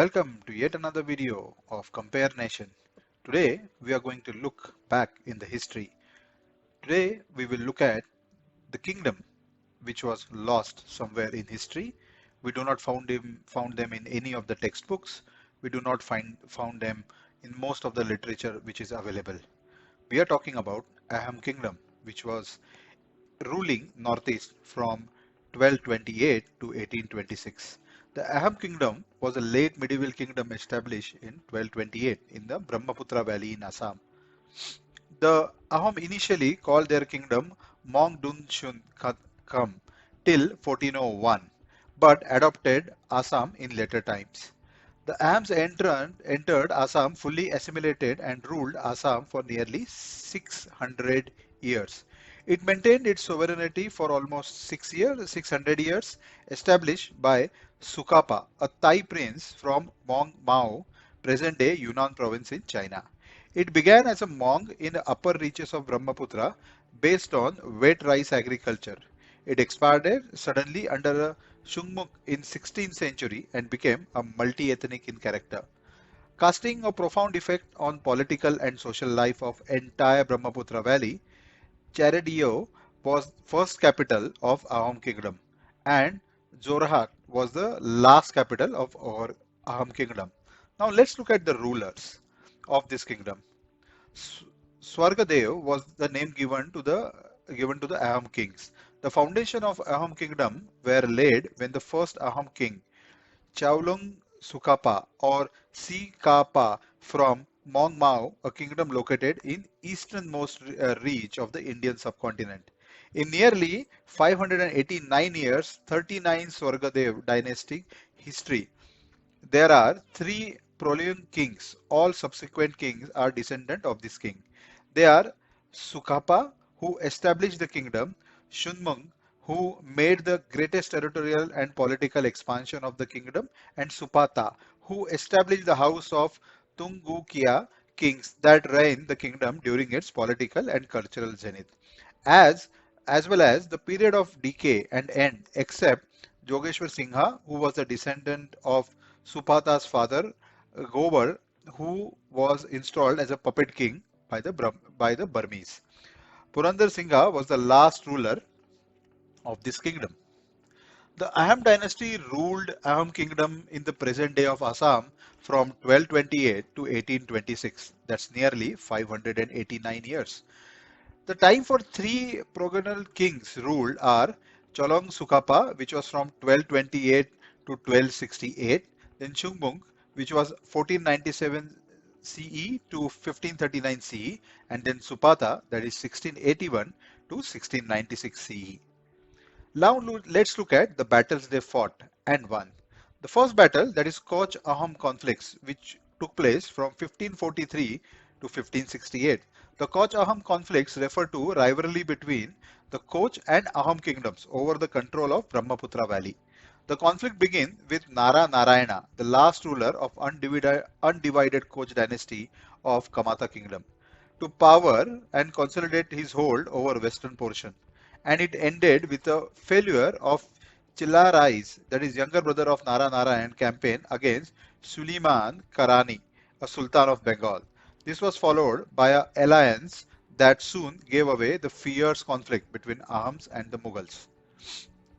welcome to yet another video of Compare Nation. Today we are going to look back in the history. Today we will look at the kingdom which was lost somewhere in history. We do not found them in any of the textbooks. We do not found them in most of the literature which is available. We are talking about Ahom Kingdom, which was ruling northeast from 1228 to 1826. The Ahom Kingdom was a late medieval kingdom established in 1228 in the Brahmaputra Valley in Assam. The Ahom initially called their kingdom Mong Dun Shun Kam till 1401, but adopted Assam in later times. The Ahoms entered Assam fully assimilated and ruled Assam for nearly 600 years. It maintained its sovereignty for almost 600 years, established by Sukapa, a Thai prince from Mong Mao, present-day Yunnan province in China. It began as a Mong in the upper reaches of Brahmaputra based on wet rice agriculture. It expanded suddenly under a Shungmuk in 16th century and became a multi-ethnic in character, casting a profound effect on political and social life of entire Brahmaputra Valley. Charadio was first capital of Ahom Kingdom, and Jorhat was the last capital of our Ahom Kingdom. Now let's look at the rulers of this kingdom. Swargadev was the name given to the Ahom kings. The foundation of Ahom kingdom were laid when the first Ahom king, Chaulung Sukapa or Sikapa from Mong Mao, a kingdom located in easternmost reach of the Indian subcontinent. In nearly 589 years, 39 Swargadev dynastic history, there are three prolific kings. All subsequent kings are descendant of this king. They are Sukapa, who established the kingdom, Shunmung, who made the greatest territorial and political expansion of the kingdom, and Supata, who established the house of Tungukia kings that reigned the kingdom during its political and cultural zenith, as as well as the period of decay and end, except Jogeshwar Singha, who was a descendant of Supata's father, Gobar, who was installed as a puppet king by the Burmese. Purandar Singha was the last ruler of this kingdom. The Ahom dynasty ruled Ahom kingdom in the present day of Assam from 1228 to 1826. That's nearly 589 years. The time for three progenial kings ruled are Cholong Sukapa, which was from 1228 to 1268, then Chungmung, which was 1497 CE to 1539 CE, and then Supata, that is 1681 to 1696 CE. Now let's look at the battles they fought and won. The first battle, that is Koch Ahom conflicts, which took place from 1543 to 1568. The Koch Ahom conflicts refer to rivalry between the Koch and Ahom kingdoms over the control of Brahmaputra Valley. The conflict began with Nara Narayana, the last ruler of undivided Koch dynasty of Kamata kingdom, to power and consolidate his hold over western portion, and it ended with a failure of Chillarai's, that is younger brother of Nara Narayan, campaign against Suleiman Karani, a sultan of Bengal. This was followed by an alliance that soon gave away the fierce conflict between Ahoms and the Mughals.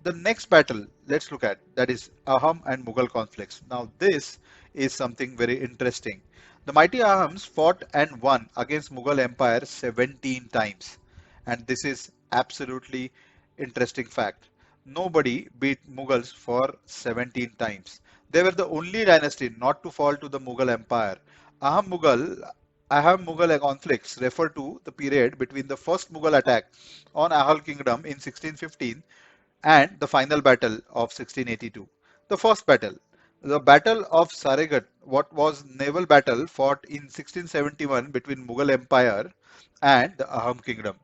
The next battle, let's look at, that is Ahom and Mughal conflicts. Now this is something very interesting. The mighty Ahoms fought and won against Mughal Empire 17 times, and this is absolutely interesting fact. Nobody beat Mughals for 17 times. They were the only dynasty not to fall to the Mughal Empire. Ahom Mughal conflicts refer to the period between the first Mughal attack on Ahom Kingdom in 1615 and the final battle of 1682. The first battle, the Battle of Saragat, what was naval battle fought in 1671 between Mughal Empire and the Ahom Kingdom.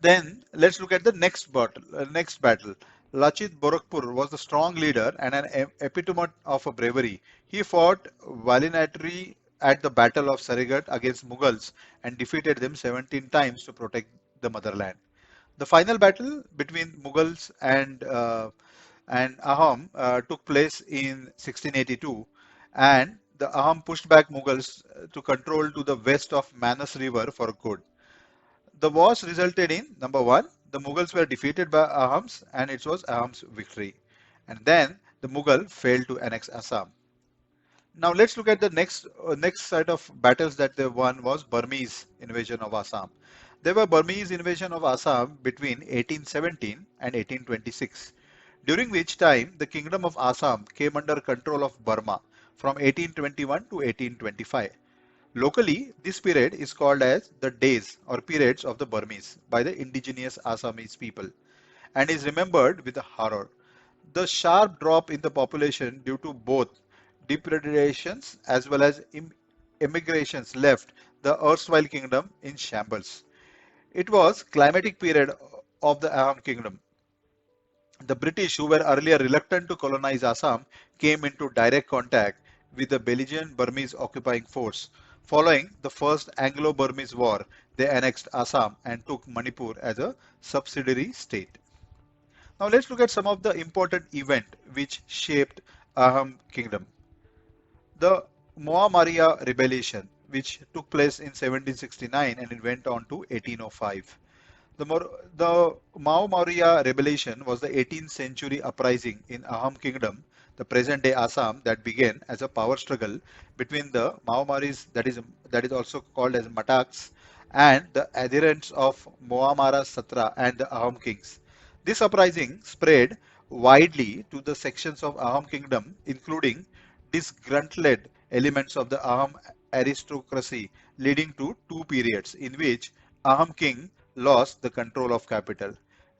Then let's look at the next battle. Lachit Borakpur was the strong leader and an epitome of a bravery. He fought valiantly at the Battle of Saragat against Mughals and defeated them 17 times to protect the motherland. The final battle between Mughals and and Ahom took place in 1682, and the Ahom pushed back Mughals to control to the west of Manas River for good. The wars resulted in number one, the Mughals were defeated by Ahoms, and it was Ahom's victory. And then the Mughal failed to annex Assam. Now let's look at the next set of battles that they won was Burmese invasion of Assam. There were Burmese invasion of Assam between 1817 and 1826, during which time the kingdom of Assam came under control of Burma from 1821 to 1825. Locally, this period is called as the days or periods of the Burmese by the indigenous Assamese people and is remembered with horror. The sharp drop in the population due to both depredations as well as immigrations left the erstwhile kingdom in shambles. It was climatic period of the Ahom Kingdom. The British, who were earlier reluctant to colonize Assam, came into direct contact with the belligerent Burmese occupying force. Following the First Anglo-Burmese War, they annexed Assam and took Manipur as a subsidiary state. Now let's look at some of the important events which shaped Ahom Kingdom. The Moa Rebellion, which took place in 1769 and it went on to 1805. The Mao Maurya Rebellion was the 18th century uprising in Ahom Kingdom, the present-day Assam, that began as a power struggle between the Maomaris, that is also called as Mataks, and the adherents of Moamara Satra and the Ahom kings. This uprising spread widely to the sections of Ahom Kingdom, including disgruntled elements of the Ahom aristocracy, leading to two periods in which Ahom king lost the control of capital.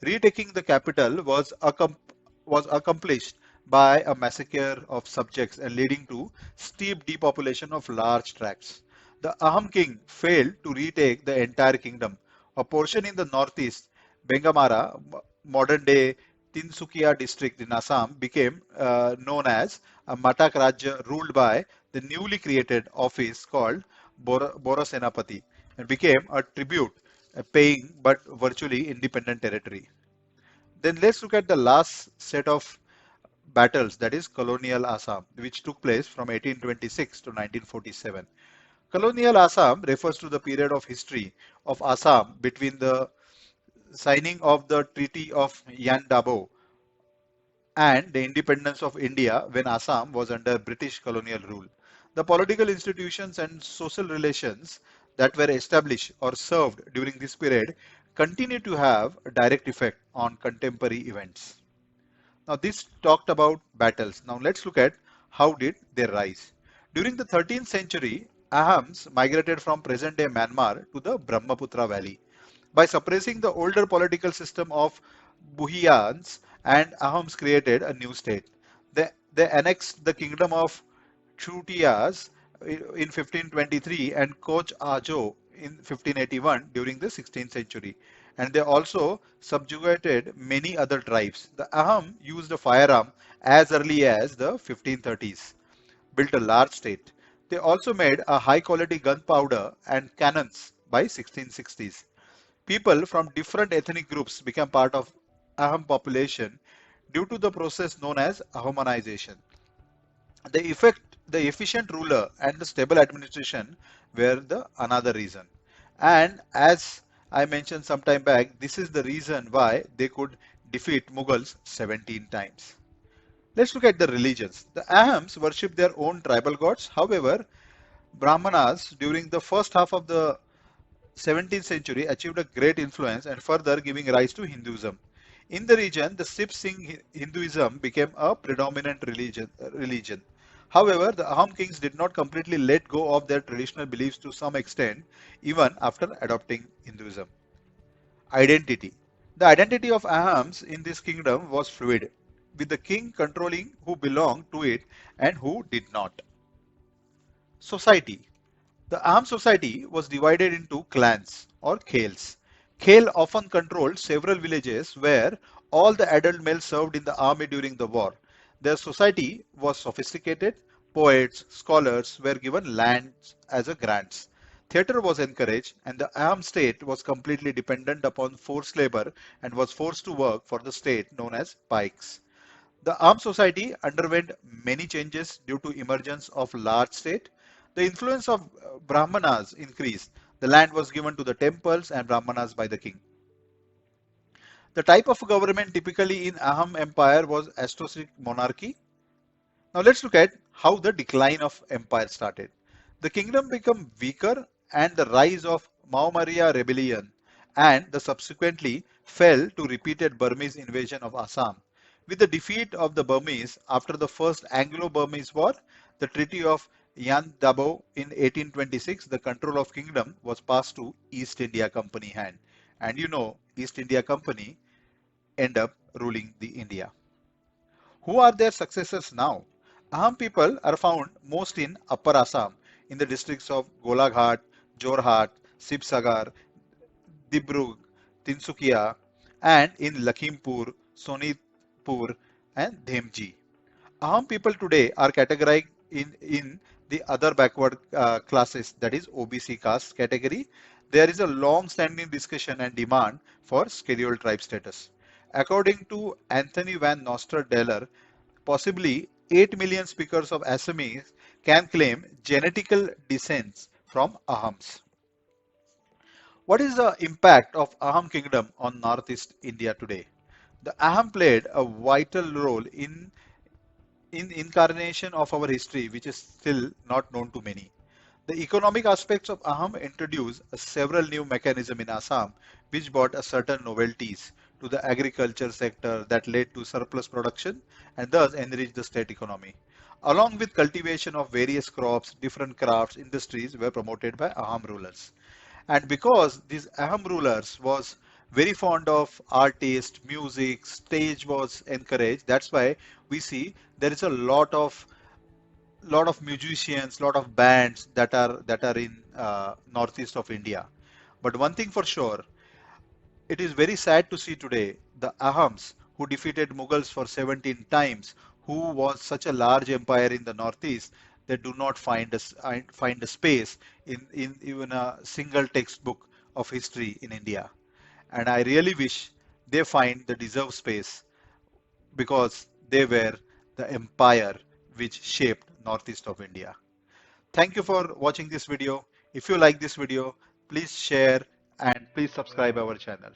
Retaking the capital was accomplished by a massacre of subjects and leading to steep depopulation of large tracts. The Ahom king failed to retake the entire kingdom. A portion in the northeast, Bengamara, modern day Tinsukia district in Assam, became known as a Matak Rajya ruled by the newly created office called Borosenapati and became a tribute, a paying but virtually independent territory. Then let's look at the last set of battles, that is colonial Assam, which took place from 1826 to 1947. Colonial Assam refers to the period of history of Assam between the signing of the Treaty of Yandabo and the independence of India when Assam was under British colonial rule. The political institutions and social relations that were established or served during this period continue to have a direct effect on contemporary events. Now this talked about battles. Now let's look at how did they rise. During the 13th century, Ahoms migrated from present-day Myanmar to the Brahmaputra Valley. By suppressing the older political system of Buhiyans, and Ahoms created a new state. They annexed the kingdom of Chutias in 1523 and Koch Ajo in 1581 during the 16th century. And they also subjugated many other tribes. The Ahom used a firearm as early as the 1530s, built a large state. They also made a high quality gunpowder and cannons by 1660s. People from different ethnic groups became part of Ahom population due to the process known as Ahomanization. The efficient ruler and the stable administration were the another reason. And as I mentioned some time back, this is the reason why they could defeat Mughals 17 times. Let's look at the religions. The Ahoms worship their own tribal gods. However, Brahmanas during the first half of the 17th century achieved a great influence and further giving rise to Hinduism. In the region, the Sip Singh Hinduism became a predominant religion. However, the Ahom kings did not completely let go of their traditional beliefs to some extent, even after adopting Hinduism. Identity. The identity of Ahoms in this kingdom was fluid, with the king controlling who belonged to it and who did not. Society. The Ahom society was divided into clans or khels. Khel often controlled several villages where all the adult males served in the army during the war. Their society was sophisticated. Poets, scholars were given lands as a grants. Theatre was encouraged, and the Ahom state was completely dependent upon forced labor and was forced to work for the state known as pikes. The Ahom society underwent many changes due to emergence of large state. The influence of Brahmanas increased. The land was given to the temples and Brahmanas by the king. The type of government typically in Ahom Empire was aristocratic monarchy. Now let's look at how the decline of empire started. The kingdom became weaker and the rise of Maumariya rebellion and the subsequently fell to repeated Burmese invasion of Assam. With the defeat of the Burmese after the first Anglo-Burmese war, the Treaty of Yan Dabo in 1826, the control of kingdom was passed to East India Company hand. And you know, East India Company end up ruling the India. Who are their successors now? Aham people are found most in Upper Assam, in the districts of Golaghat, Jorhat, Sibsagar, Dibrug, Tinsukia, and in Lakhimpur, Sonitpur, and Dhemji. Aham people today are categorized in the other backward classes, that is OBC caste category. There is a long-standing discussion and demand for scheduled tribe status. According to Anthony Van Nostradamus, possibly 8 million speakers of Assamese can claim genetical descent from Ahoms. What is the impact of Ahom Kingdom on northeast India today? The Ahom played a vital role in incarnation of our history, which is still not known to many. The economic aspects of Ahom introduced several new mechanisms in Assam, which brought a certain novelties to the agriculture sector that led to surplus production and thus enriched the state economy. Along with cultivation of various crops, different crafts, industries were promoted by Ahom rulers. And because these Ahom rulers was very fond of artists, music, stage was encouraged. That's why we see there is a lot of musicians, lot of bands that are in northeast of India. But one thing for sure, it is very sad to see today the Ahoms who defeated Mughals for 17 times, who was such a large empire in the northeast, they do not find a space in even a single textbook of history in India. And I really wish they find the deserved space because they were the empire which shaped northeast of India. Thank you for watching this video. If you like this video, please share and please subscribe our channel.